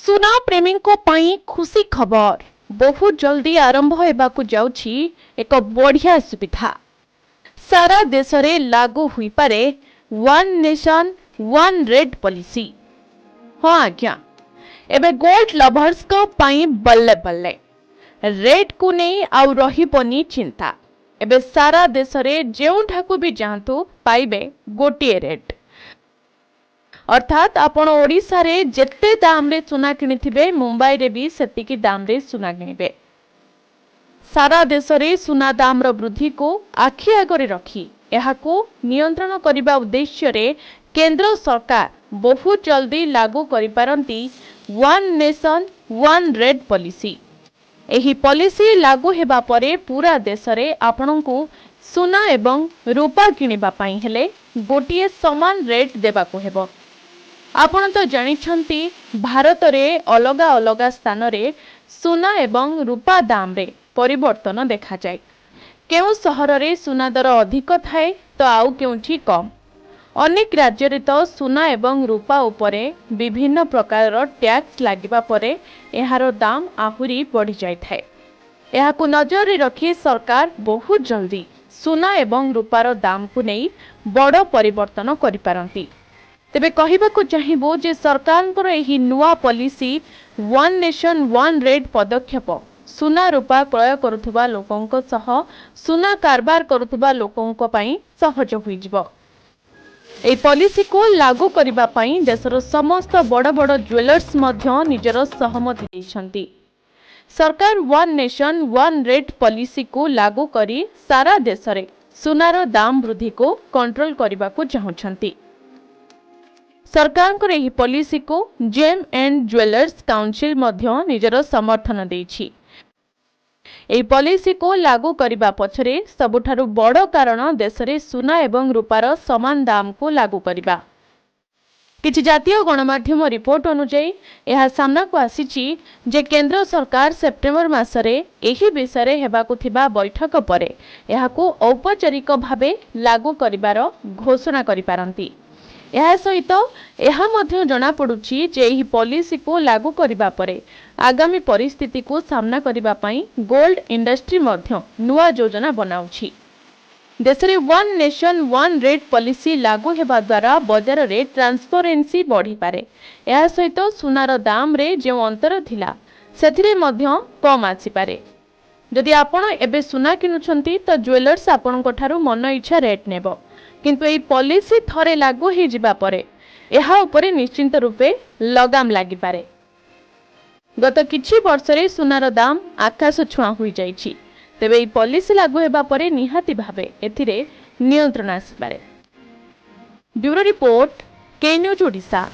सुना प्रेमी खुशी खबर बहुत जल्दी आरंभ होबाकु जाउछि एक बढ़िया सुविधा। सारा देश रे लागू हुई पारे one nation one rate policy. हाँ आज्ञा, एबे गोल्ड लवर्स को पाई बल्ले बल्ले रेट को नहीं आउ रहिबनी चिंता। एबे सारा देश रे जेउठाकु भी जांतु पाइबे गोटिए रेट। अर्थात आपण ओडिशा रे जेते दाम रे सुना किनिथिबे मुंबई रे भी सेतिकी दाम रे सुना किनिबे। सारा देश रे सुना दाम रो वृद्धि को आखि आगरे रखी एहाको नियंत्रण करिबा उद्देश्य रे केंद्र सरकार बहुत जल्दी लागू करि पारंती one nation one rate policy. एही पॉलिसी लागू हेबा परे पूरा देश रे आपनकु सुना एवं रूपा किनिबा पई हेले गोटिए समान रेट देबाको हेबो। आपण तो जानिछंती भारत रे अलगा अलगा स्थान रे सुना एवं रूपा दाम रे परिवर्तन देखा जाए। केउ सहर रे सुना दर अधिक थाए तो आउ केउठी कम। अनेक राज्य रे तो सुना एवं रूपा उपरे विभिन्न प्रकार टैक्स लागिबा परे एहारो दाम आहुरी बढ़ी जाय थाए। एहाकु नजर रे रखी सरकार बहुत जल्दी सुना एवं रूपार दाम को नहीं बड़ परिवर्तन करि पारंती। तेबे कहिबाकु चाहिबो जे सरकारଙ୍କର एही नुआ policy one nation one rate पदक्षेप सुना रूपा क्रय करुथबा लोकंक सह सुना कारबार करुथबा लोकंक पई सहज होई जिवो। ए पॉलिसी को लागू करिबा पई देशर समस्त बड़ बड़ ज्वेलर्स मध्य निजर सहमति दैछंती। सरकार one nation one rate policy को लागू करी सारा देश रे सुनार दाम वृद्धि को कंट्रोल करिबा को चाहुछंती। सरकार एही पॉलिसी को जेम एंड ज्वेलर्स काउंसिल मध्य निजर समर्थन देछि। एही पॉलिसी को लागू करिबा पछरे सबुठारु बड़ कारण देश रे सुना एवं रूपार समान दाम को लागू करिबा। किछि जातीय गणमाध्यम रिपोर्ट अनुसार यह सामना को आसीछि जे केंद्र सरकार सेप्टेम्बर मासरे एही विषय हेबाकु थिबा बैठक परे एहाकु औपचारिक भाबे लागू करिबार घोषणा करि पारंती। यह सहित यह मध्य जना पड़ुछि जे एही पॉलिसी को लागू करिबा परे आगामी परिस्थिति को सामना करिबा पई गोल्ड इंडस्ट्री मध्य नुआ योजना बनाउछि। देश रे one nation one rate policy लागू हेबा द्वारा बाजार रे ट्रांसपेरेंसी बढ़ी पारे। यह सहित सुनार दाम रे जे अंतर थिला सेथिरे मध्य कम आसी पारे। जदि आपण एबे सुना किनुछंती तो ज्वेलर्स आपणक ठारू मन इच्छा रेट नेबो, किंतु एही पॉलिसी थरे लागू हे जिबा परे एहा उपरे निश्चिंत रूपे लगाम लागि पारे। गत किछि वर्ष रे सुनार दाम आकाश छुआ होई जाईछि। तेबे एही पॉलिसी लागू हेबा परे निहाती भाबे एथिरे नियंत्रण आसी पारे। ब्यूरो रिपोर्ट के न्यूज ओडिशा।